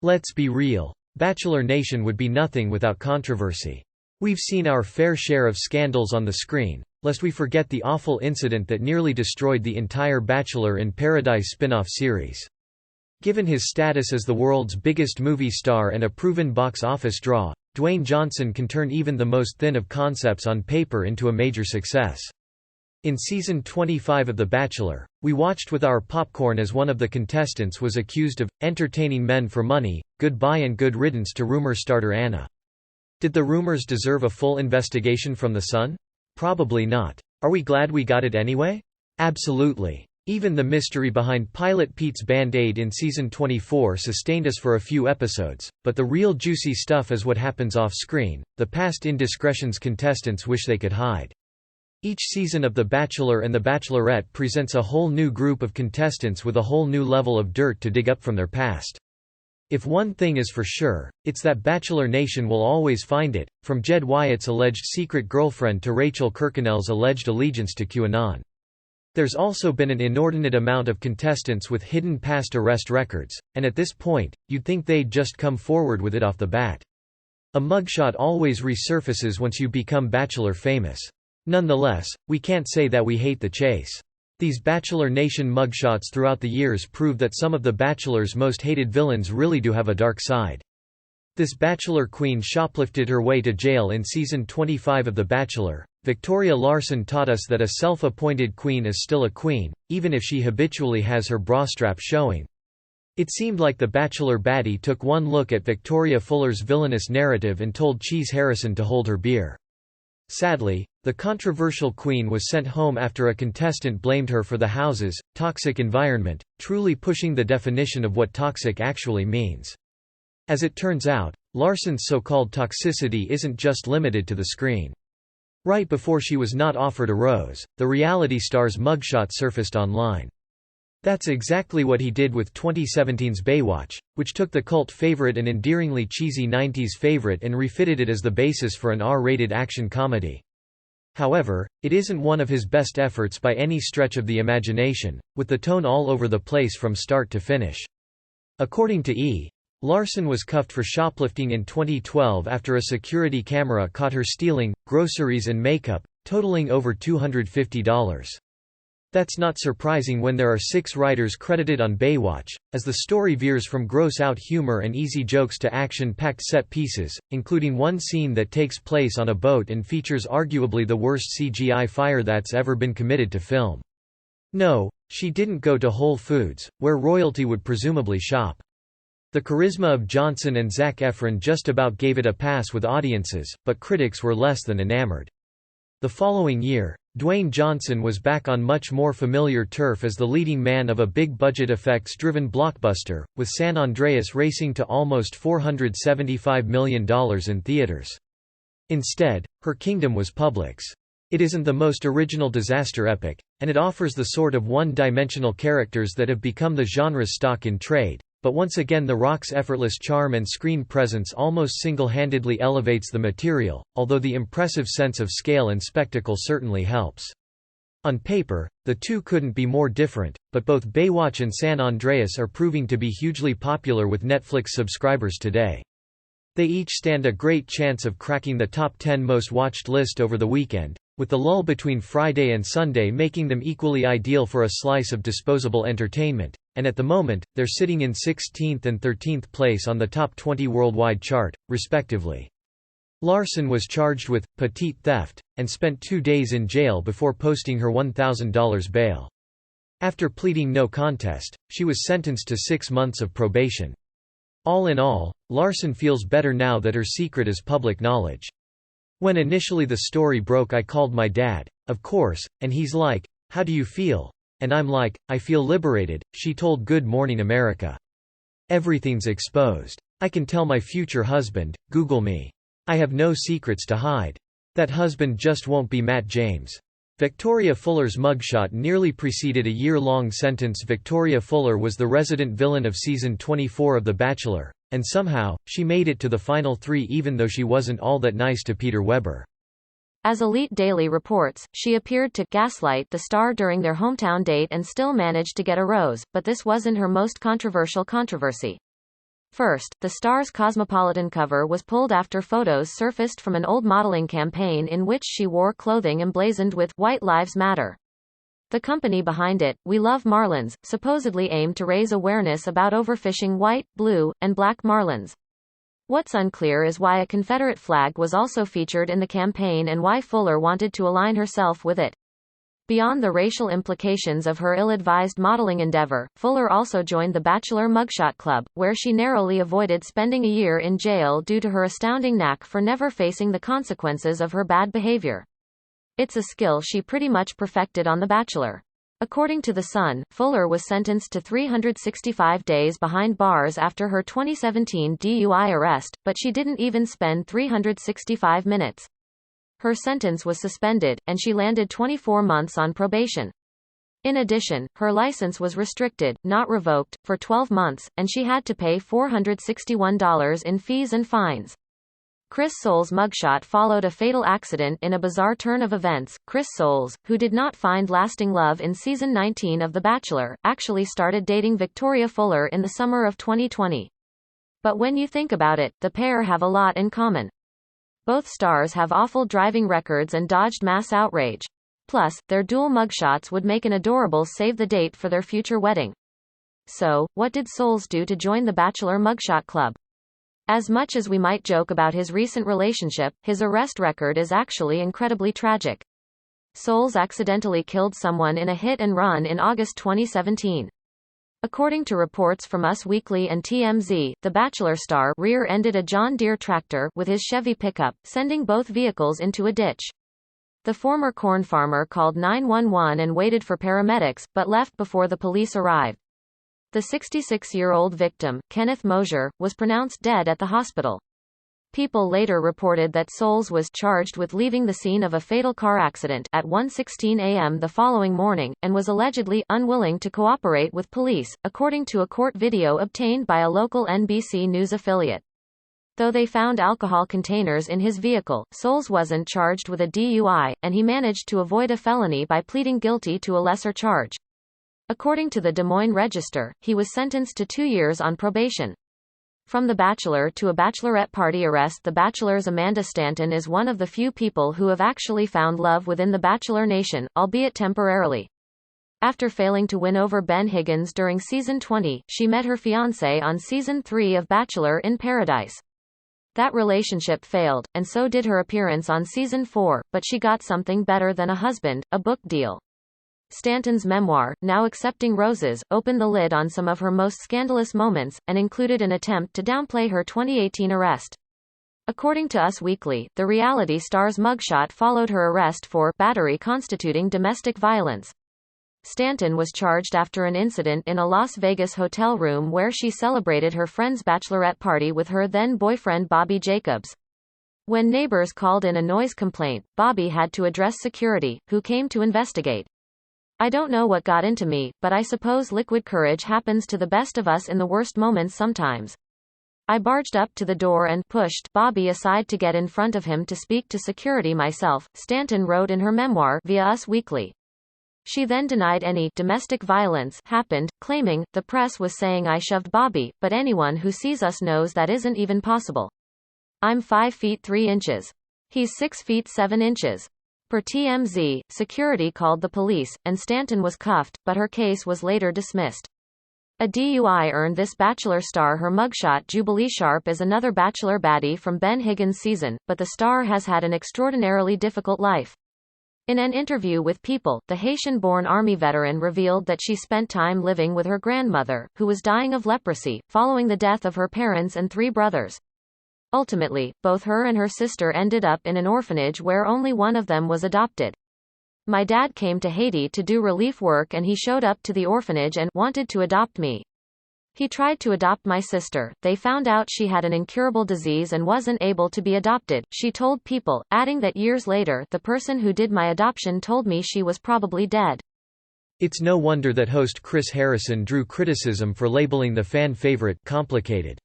Let's be real. Bachelor Nation would be nothing without controversy. We've seen our fair share of scandals on the screen, lest we forget the awful incident that nearly destroyed the entire Bachelor in Paradise spin-off series. Given his status as the world's biggest movie star and a proven box office draw, Dwayne Johnson can turn even the most thin of concepts on paper into a major success. In season 25 of The Bachelor, we watched with our popcorn as one of the contestants was accused of entertaining men for money. Goodbye and good riddance to rumor starter Anna. Did the rumors deserve a full investigation from The Sun? Probably not. Are we glad we got it anyway? Absolutely. Even the mystery behind pilot Pete's Band-Aid in season 24 sustained us for a few episodes, but the real juicy stuff is what happens off-screen, the past indiscretions contestants wish they could hide. Each season of The Bachelor and The Bachelorette presents a whole new group of contestants with a whole new level of dirt to dig up from their past. If one thing is for sure, it's that Bachelor Nation will always find it, from Jed Wyatt's alleged secret girlfriend to Rachel Kirkconnell's alleged allegiance to QAnon. There's also been an inordinate amount of contestants with hidden past arrest records, and at this point, you'd think they'd just come forward with it off the bat. A mugshot always resurfaces once you become Bachelor famous. Nonetheless, we can't say that we hate the chase. These Bachelor Nation mugshots throughout the years prove that some of the Bachelor's most hated villains really do have a dark side. This Bachelor queen shoplifted her way to jail in season 25 of The Bachelor. Victoria Larson taught us that a self-appointed queen is still a queen, even if she habitually has her bra strap showing. It seemed like the Bachelor baddie took one look at Victoria Fuller's villainous narrative and told Cheese Harrison to hold her beer. Sadly, the controversial queen was sent home after a contestant blamed her for the house's toxic environment, truly pushing the definition of what toxic actually means. As it turns out, Larson's so-called toxicity isn't just limited to the screen. Right before she was not offered a rose, the reality star's mugshot surfaced online. That's exactly what he did with 2017's Baywatch, which took the cult favorite and endearingly cheesy 90s favorite and refitted it as the basis for an R-rated action comedy. However, it isn't one of his best efforts by any stretch of the imagination, with the tone all over the place from start to finish. According to E! Larson was cuffed for shoplifting in 2012 after a security camera caught her stealing groceries and makeup, totaling over $250. That's not surprising when there are 6 writers credited on Baywatch, as the story veers from gross-out humor and easy jokes to action-packed set pieces, including one scene that takes place on a boat and features arguably the worst CGI fire that's ever been committed to film. No, she didn't go to Whole Foods, where royalty would presumably shop. The charisma of Johnson and Zac Efron just about gave it a pass with audiences, but critics were less than enamored. The following year, Dwayne Johnson was back on much more familiar turf as the leading man of a big-budget effects-driven blockbuster, with San Andreas racing to almost $475 million in theaters. Instead, her kingdom was Publix. It isn't the most original disaster epic, and it offers the sort of one-dimensional characters that have become the genre's stock in trade. But once again The Rock's effortless charm and screen presence almost single-handedly elevates the material, although the impressive sense of scale and spectacle certainly helps. On paper, the two couldn't be more different, but both Baywatch and San Andreas are proving to be hugely popular with Netflix subscribers today. They each stand a great chance of cracking the top 10 most watched list over the weekend, with the lull between Friday and Sunday making them equally ideal for a slice of disposable entertainment, and at the moment, they're sitting in 16th and 13th place on the top 20 worldwide chart, respectively. Larson was charged with petite theft, and spent 2 days in jail before posting her $1,000 bail. After pleading no contest, she was sentenced to 6 months of probation. All in all, Larson feels better now that her secret is public knowledge. When initially the story broke I called my dad, of course, and he's like, "How do you feel?" And I'm like, "I feel liberated," she told Good Morning America. "Everything's exposed. I can tell my future husband, Google me. I have no secrets to hide. That husband just won't be Matt James." Victoria Fuller's mugshot nearly preceded a year-long sentence. Victoria Fuller was the resident villain of season 24 of The Bachelor, and somehow, she made it to the final 3 even though she wasn't all that nice to Peter Weber. As Elite Daily reports, she appeared to gaslight the star during their hometown date and still managed to get a rose, but this wasn't her most controversial controversy. First, the star's Cosmopolitan cover was pulled after photos surfaced from an old modeling campaign in which she wore clothing emblazoned with "White Lives Matter." The company behind it, We Love Marlins, supposedly aimed to raise awareness about overfishing white, blue, and black marlins. What's unclear is why a Confederate flag was also featured in the campaign and why Fuller wanted to align herself with it. Beyond the racial implications of her ill-advised modeling endeavor, Fuller also joined the Bachelor Mugshot Club, where she narrowly avoided spending a year in jail due to her astounding knack for never facing the consequences of her bad behavior. It's a skill she pretty much perfected on The Bachelor. According to The Sun, Fuller was sentenced to 365 days behind bars after her 2017 DUI arrest, but she didn't even spend 365 minutes. Her sentence was suspended, and she landed 24 months on probation. In addition, her license was restricted, not revoked, for 12 months, and she had to pay $461 in fees and fines. Chris Soules' mugshot followed a fatal accident in a bizarre turn of events. Chris Soules, who did not find lasting love in season 19 of The Bachelor, actually started dating Victoria Fuller in the summer of 2020. But when you think about it, the pair have a lot in common. Both stars have awful driving records and dodged mass outrage. Plus, their dual mugshots would make an adorable save-the-date for their future wedding. So, what did Soules do to join the Bachelor Mugshot Club? As much as we might joke about his recent relationship, his arrest record is actually incredibly tragic. Soules accidentally killed someone in a hit-and-run in August 2017. According to reports from Us Weekly and TMZ, the Bachelor star rear-ended a John Deere tractor with his Chevy pickup, sending both vehicles into a ditch. The former corn farmer called 911 and waited for paramedics, but left before the police arrived. The 66-year-old victim, Kenneth Mosier, was pronounced dead at the hospital. People later reported that Soules was charged with leaving the scene of a fatal car accident at 1:16 a.m. the following morning, and was allegedly unwilling to cooperate with police, according to a court video obtained by a local NBC News affiliate. Though they found alcohol containers in his vehicle, Soules wasn't charged with a DUI, and he managed to avoid a felony by pleading guilty to a lesser charge. According to the Des Moines Register, he was sentenced to 2 years on probation. From The Bachelor to a bachelorette party arrest, The Bachelor's Amanda Stanton is one of the few people who have actually found love within the Bachelor Nation, albeit temporarily. After failing to win over Ben Higgins during season 20, she met her fiancé on season 3 of Bachelor in Paradise. That relationship failed, and so did her appearance on season 4, but she got something better than a husband, a book deal. Stanton's memoir, Now Accepting Roses, opened the lid on some of her most scandalous moments, and included an attempt to downplay her 2018 arrest. According to Us Weekly, the reality star's mugshot followed her arrest for battery constituting domestic violence. Stanton was charged after an incident in a Las Vegas hotel room where she celebrated her friend's bachelorette party with her then-boyfriend Bobby Jacobs. When neighbors called in a noise complaint, Bobby had to address security, who came to investigate. I don't know what got into me, but I suppose liquid courage happens to the best of us in the worst moments sometimes. I barged up to the door and pushed Bobby aside to get in front of him to speak to security myself, Stanton wrote in her memoir via Us Weekly. She then denied any domestic violence happened, claiming, the press was saying I shoved Bobby, but anyone who sees us knows that isn't even possible. I'm 5 feet 3 inches. He's 6 feet 7 inches. Per TMZ, security called the police, and Stanton was cuffed, but her case was later dismissed. A DUI earned this Bachelor star her mugshot. Jubilee Sharp is another Bachelor baddie from Ben Higgins' season, but the star has had an extraordinarily difficult life. In an interview with People, the Haitian-born Army veteran revealed that she spent time living with her grandmother, who was dying of leprosy, following the death of her parents and 3 brothers. Ultimately, both her and her sister ended up in an orphanage where only one of them was adopted. My dad came to Haiti to do relief work and he showed up to the orphanage and wanted to adopt me. He tried to adopt my sister. They found out she had an incurable disease and wasn't able to be adopted, she told People, adding that years later, the person who did my adoption told me she was probably dead. It's no wonder that host Chris Harrison drew criticism for labeling the fan favorite complicated.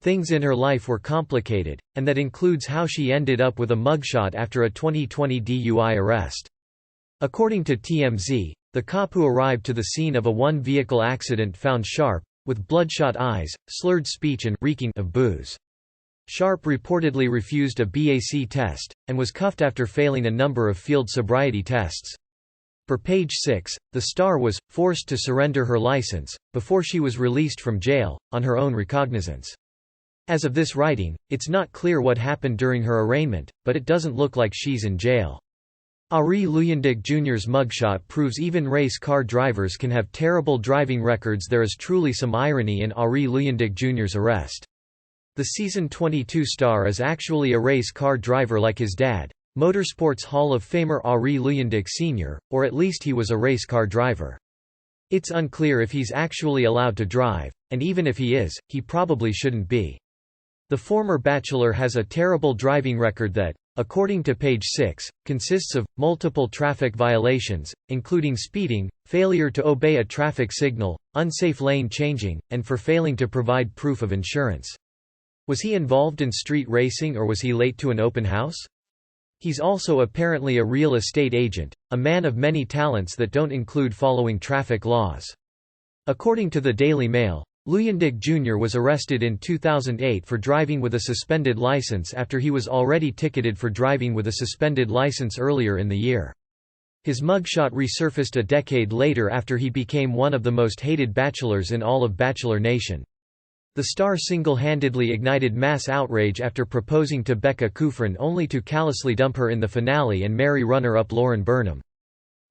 Things in her life were complicated, and that includes how she ended up with a mugshot after a 2020 DUI arrest. According to TMZ, the cop who arrived to the scene of a one-vehicle accident found Sharp, with bloodshot eyes, slurred speech and reeking of booze. Sharp reportedly refused a BAC test, and was cuffed after failing a number of field sobriety tests. Per page 6, the star was forced to surrender her license, before she was released from jail, on her own recognizance. As of this writing, it's not clear what happened during her arraignment, but it doesn't look like she's in jail. Arie Luyendyk Jr.'s mugshot proves even race car drivers can have terrible driving records. There is truly some irony in Arie Luyendyk Jr.'s arrest. The season 22 star is actually a race car driver like his dad, Motorsports Hall of Famer Arie Luyendyk Sr., or at least he was a race car driver. It's unclear if he's actually allowed to drive, and even if he is, he probably shouldn't be. The former bachelor has a terrible driving record that, according to page 6, consists of multiple traffic violations, including speeding, failure to obey a traffic signal, unsafe lane changing, and for failing to provide proof of insurance. Was he involved in street racing or was he late to an open house? He's also apparently a real estate agent, a man of many talents that don't include following traffic laws. According to the Daily Mail, Luyendyk Jr. was arrested in 2008 for driving with a suspended license after he was already ticketed for driving with a suspended license earlier in the year. His mugshot resurfaced a decade later after he became one of the most hated bachelors in all of Bachelor Nation. The star single-handedly ignited mass outrage after proposing to Becca Kufrin only to callously dump her in the finale and marry runner-up Lauren Burnham.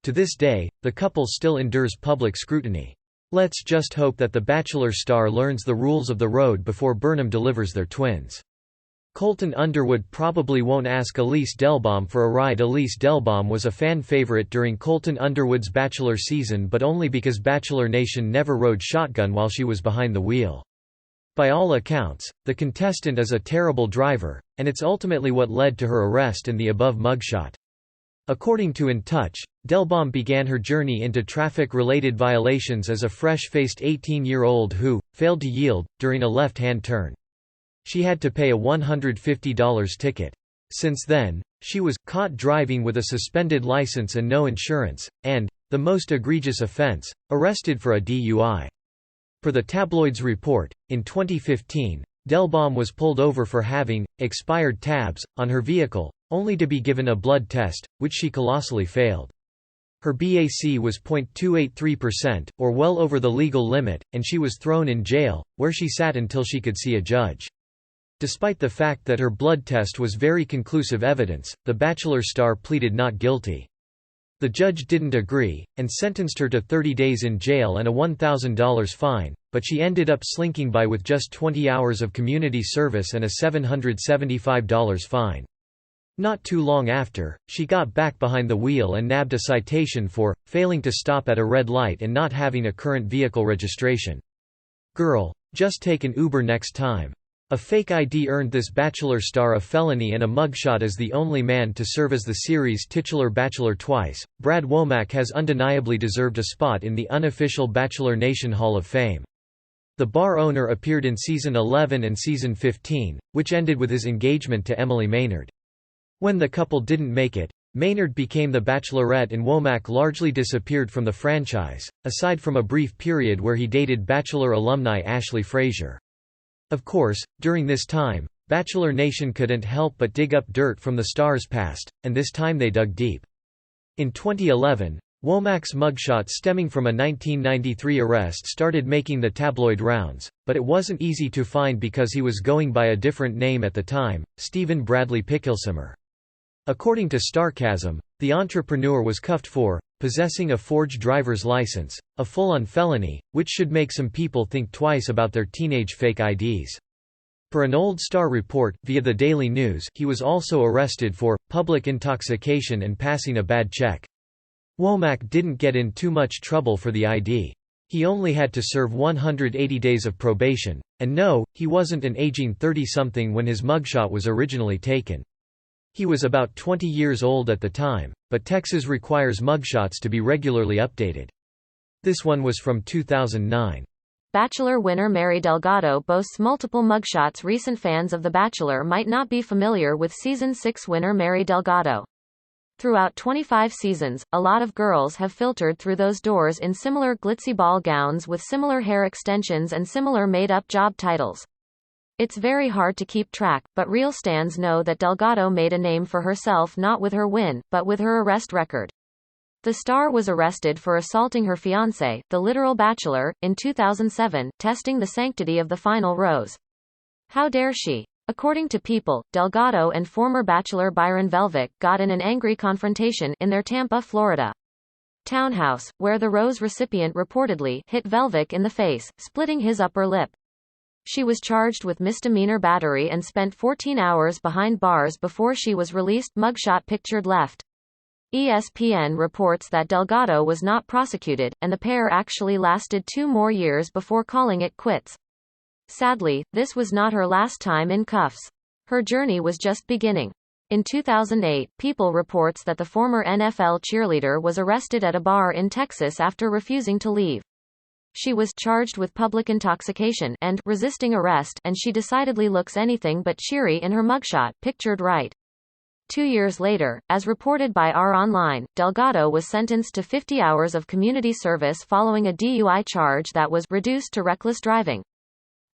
To this day, the couple still endures public scrutiny. Let's just hope that the Bachelor star learns the rules of the road before Burnham delivers their twins. Colton Underwood probably won't ask Elise Delbaum for a ride. Elise Delbaum was a fan favorite during Colton Underwood's Bachelor season, but only because Bachelor Nation never rode shotgun while she was behind the wheel. By all accounts, the contestant is a terrible driver, and it's ultimately what led to her arrest and the above mugshot. According to In Touch, Delbaum began her journey into traffic-related violations as a fresh-faced 18-year-old who failed to yield during a left-hand turn. She had to pay a $150 ticket. Since then, she was caught driving with a suspended license and no insurance, and, the most egregious offense, arrested for a DUI. Per the tabloid's report, in 2015, Delbaum was pulled over for having expired tabs on her vehicle, only to be given a blood test, which she colossally failed. Her BAC was 0.283%, or well over the legal limit, and she was thrown in jail, where she sat until she could see a judge. Despite the fact that her blood test was very conclusive evidence, the Bachelor star pleaded not guilty. The judge didn't agree, and sentenced her to 30 days in jail and a $1,000 fine, but she ended up slinking by with just 20 hours of community service and a $775 fine. Not too long after, she got back behind the wheel and nabbed a citation for failing to stop at a red light and not having a current vehicle registration. Girl, just take an Uber next time. A fake ID earned this Bachelor star a felony and a mugshot. As the only man to serve as the series' titular bachelor twice, Brad Womack has undeniably deserved a spot in the unofficial Bachelor Nation Hall of Fame. The bar owner appeared in season 11 and season 15, which ended with his engagement to Emily Maynard. When the couple didn't make it, Maynard became the Bachelorette and Womack largely disappeared from the franchise, aside from a brief period where he dated Bachelor alumni Ashley Frazier. Of course, during this time, Bachelor Nation couldn't help but dig up dirt from the stars' past, and this time they dug deep. In 2011, Womack's mugshot stemming from a 1993 arrest started making the tabloid rounds, but it wasn't easy to find because he was going by a different name at the time, Stephen Bradley Pickelsimer. According to Starcasm, the entrepreneur was cuffed for possessing a forged driver's license, a full-on felony, which should make some people think twice about their teenage fake IDs. Per an old Star report, via the Daily News, he was also arrested for public intoxication and passing a bad check. Womack didn't get in too much trouble for the ID. He only had to serve 180 days of probation, and no, he wasn't an aging 30-something when his mugshot was originally taken. He was about 20 years old at the time, but Texas requires mugshots to be regularly updated. This one was from 2009. Bachelor winner Mary Delgado boasts multiple mugshots. Recent fans of The Bachelor might not be familiar with Season 6 winner Mary Delgado. Throughout 25 seasons, a lot of girls have filtered through those doors in similar glitzy ball gowns with similar hair extensions and similar made-up job titles. It's very hard to keep track, but real stans know that Delgado made a name for herself not with her win, but with her arrest record. The star was arrested for assaulting her fiancé, the literal bachelor, in 2007, testing the sanctity of the final rose. How dare she? According to People, Delgado and former bachelor Byron Velvick got in an angry confrontation in their Tampa, Florida townhouse, where the rose recipient reportedly hit Velvick in the face, splitting his upper lip. She was charged with misdemeanor battery and spent 14 hours behind bars before she was released. Mugshot pictured left. ESPN reports that Delgado was not prosecuted, and the pair actually lasted 2 more years before calling it quits. Sadly, this was not her last time in cuffs. Her journey was just beginning. In 2008, People reports that the former NFL cheerleader was arrested at a bar in Texas after refusing to leave. She was charged with public intoxication and resisting arrest, and she decidedly looks anything but cheery in her mugshot, pictured right. 2 years later, as reported by R Online, Delgado was sentenced to 50 hours of community service following a DUI charge that was reduced to reckless driving.